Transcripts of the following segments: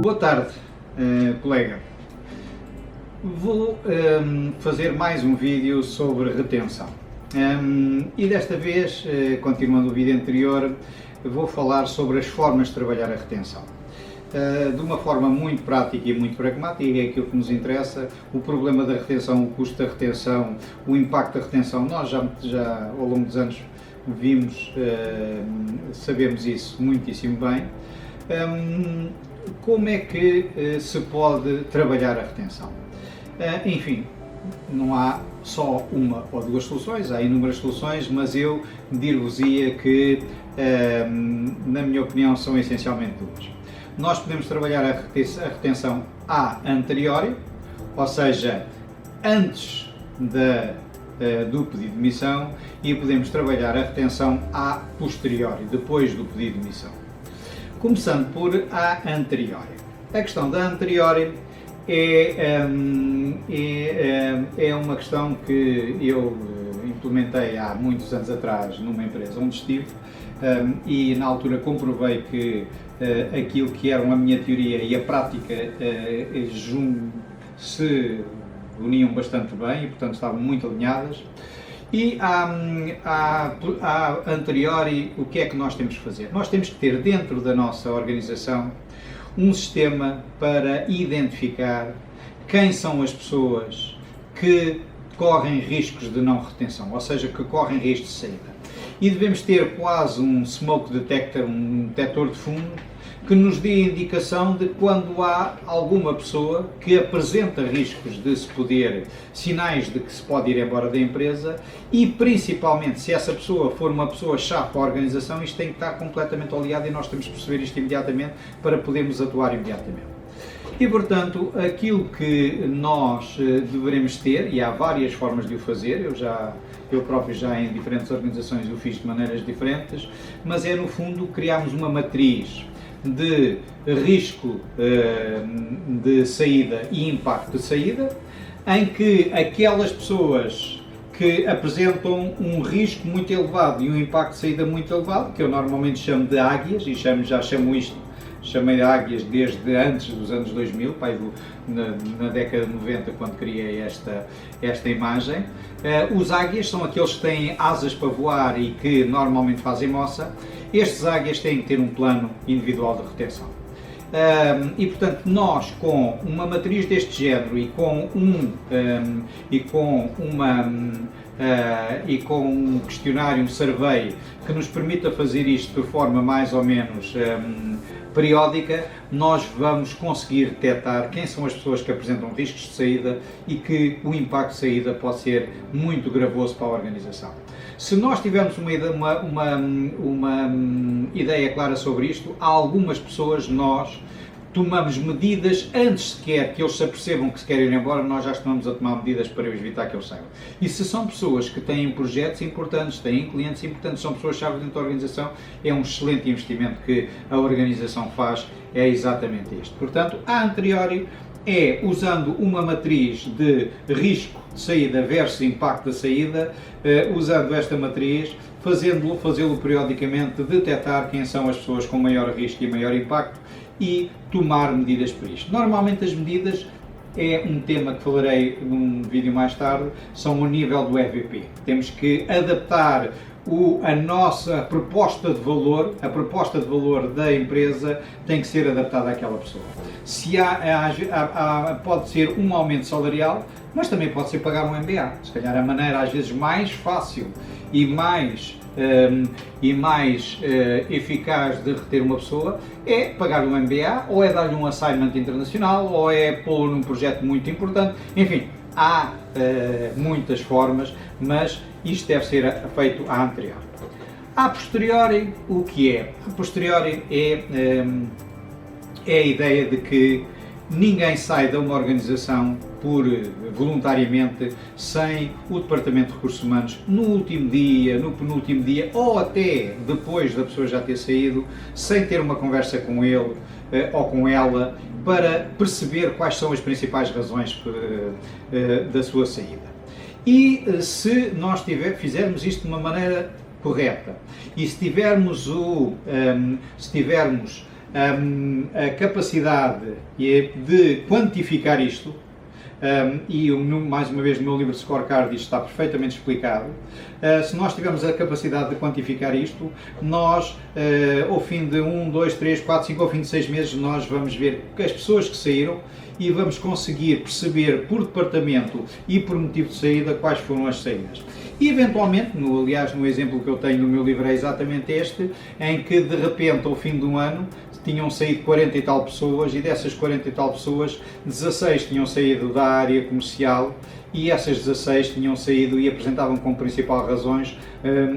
Boa tarde, colega. Vou fazer mais um vídeo sobre retenção. E desta vez, continuando o vídeo anterior, vou falar sobre as formas de trabalhar a retenção. De uma forma muito prática e muito pragmática, é aquilo que nos interessa, o problema da retenção, o custo da retenção, o impacto da retenção. Nós já ao longo dos anos vimos, sabemos isso muitíssimo bem. Como é que se pode trabalhar a retenção? Enfim, não há só uma ou duas soluções, há inúmeras soluções, mas eu dir-vos-ia que, na minha opinião, são essencialmente duas. Nós podemos trabalhar a retenção a anteriori, ou seja, antes do pedido de demissão, e podemos trabalhar a retenção a posteriori, depois do pedido de demissão. Começando por a anteriori. A questão da anteriori é uma questão que eu implementei há muitos anos atrás numa empresa onde estive, e na altura comprovei que aquilo que era a minha teoria e a prática se uniam bastante bem e, portanto, estavam muito alinhadas. E a anteriori, o que é que nós temos que fazer? Nós temos que ter dentro da nossa organização um sistema para identificar quem são as pessoas que correm riscos de não retenção, ou seja, que correm riscos de saída. E devemos ter quase um smoke detector, um detector de fumo, que nos dê indicação de quando há alguma pessoa que apresenta riscos de se poder, sinais de que se pode ir embora da empresa, e principalmente se essa pessoa for uma pessoa-chave para a organização, isto tem que estar completamente oleado e nós temos que perceber isto imediatamente para podermos atuar imediatamente. E, portanto, aquilo que nós deveremos ter, e há várias formas de o fazer, eu próprio já em diferentes organizações o fiz de maneiras diferentes, mas é no fundo criarmos uma matriz de risco de saída e impacto de saída, em que aquelas pessoas que apresentam um risco muito elevado e um impacto de saída muito elevado, que eu normalmente chamo de águias, e chamei de águias desde antes dos anos 2000, na década de 90, quando criei esta imagem. Os águias são aqueles que têm asas para voar e que normalmente fazem moça. Estes águias têm que ter um plano individual de retenção. E, portanto, nós, com uma matriz deste género e com um questionário, um survey, que nos permita fazer isto de forma mais ou menos periódica, nós vamos conseguir detectar quem são as pessoas que apresentam riscos de saída e que o impacto de saída pode ser muito gravoso para a organização. Se nós tivermos uma ideia clara sobre isto, há algumas pessoas, nós tomamos medidas antes sequer que eles se apercebam que se querem ir embora, nós já estamos a tomar medidas para evitar que eles saiam. E se são pessoas que têm projetos importantes, têm clientes importantes, são pessoas-chave dentro da organização, é um excelente investimento que a organização faz, é exatamente isto. Portanto, a anteriori é usando uma matriz de risco de saída versus impacto da saída, usando esta matriz, fazê-lo periodicamente, detectar quem são as pessoas com maior risco e maior impacto e tomar medidas para isto. Normalmente as medidas é um tema que falarei num vídeo mais tarde, são o nível do EVP. Temos que adaptar a nossa proposta de valor, a proposta de valor da empresa tem que ser adaptada àquela pessoa. Se pode ser um aumento salarial, mas também pode ser pagar um MBA. Se calhar a maneira às vezes mais fácil e mais eficaz de reter uma pessoa é pagar um MBA, ou é dar-lhe um assignment internacional, ou é pô-lo num projeto muito importante. Enfim, há muitas formas, mas isto deve ser feito a anterior. A posteriori, o que é? A posteriori é a ideia de que ninguém sai de uma organização voluntariamente sem o Departamento de Recursos Humanos no último dia, no penúltimo dia ou até depois da pessoa já ter saído, sem ter uma conversa com ele ou com ela para perceber quais são as principais razões da sua saída. E se nós fizermos isto de uma maneira correta e se tivermos a capacidade de quantificar isto, e mais uma vez no meu livro de Scorecard isto está perfeitamente explicado. Se nós tivermos a capacidade de quantificar isto, nós, ao fim de 1, 2, 3, 4, 5, ao fim de 6 meses, nós vamos ver as pessoas que saíram e vamos conseguir perceber por departamento e por motivo de saída quais foram as saídas. E eventualmente, aliás no exemplo que eu tenho no meu livro é exatamente este, em que de repente ao fim de um ano tinham saído 40 e tal pessoas, e dessas 40 e tal pessoas, 16 tinham saído da área comercial, e essas 16 tinham saído e apresentavam como principal razões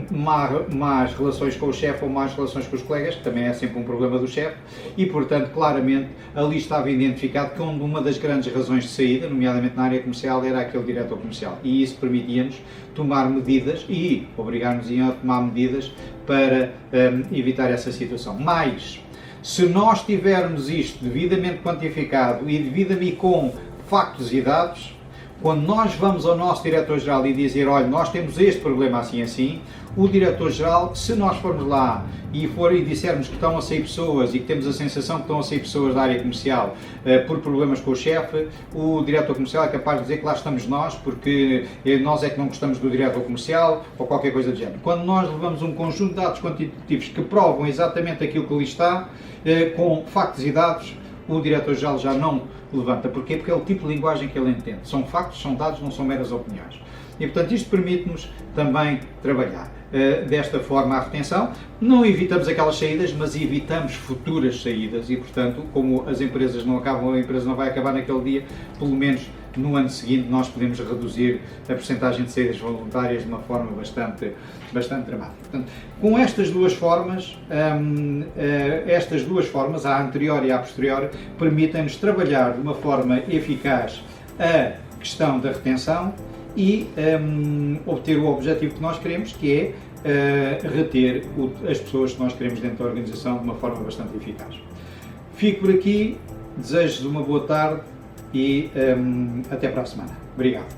más relações com o chefe ou más relações com os colegas, que também é sempre um problema do chefe, e portanto claramente ali estava identificado que uma das grandes razões de saída, nomeadamente na área comercial, era aquele diretor comercial, e isso permitia-nos tomar medidas e obrigar-nos a tomar medidas para evitar essa situação. Mas, se nós tivermos isto devidamente quantificado e devidamente com factos e dados, quando nós vamos ao nosso diretor-geral e dizer, olha, nós temos este problema assim assim, o diretor-geral, se nós formos lá e dissermos que estão a sair pessoas e que temos a sensação que estão a sair pessoas da área comercial por problemas com o chefe, o diretor comercial é capaz de dizer que lá estamos nós porque nós é que não gostamos do diretor comercial ou qualquer coisa do género. Quando nós levamos um conjunto de dados quantitativos que provam exatamente aquilo que ali está, com factos e dados, o diretor-geral já não levanta. Porquê? Porque é o tipo de linguagem que ele entende. São factos, são dados, não são meras opiniões. E, portanto, isto permite-nos também trabalhar desta forma a retenção. Não evitamos aquelas saídas, mas evitamos futuras saídas e, portanto, como as empresas não acabam, a empresa não vai acabar naquele dia, pelo menos no ano seguinte nós podemos reduzir a percentagem de saídas voluntárias de uma forma bastante dramática. Portanto, com estas duas formas, a anterior e a posterior, permitem-nos trabalhar de uma forma eficaz a questão da retenção e obter o objetivo que nós queremos, que é reter as pessoas que nós queremos dentro da organização de uma forma bastante eficaz. Fico por aqui, desejo-vos uma boa tarde e até para a semana. Obrigado.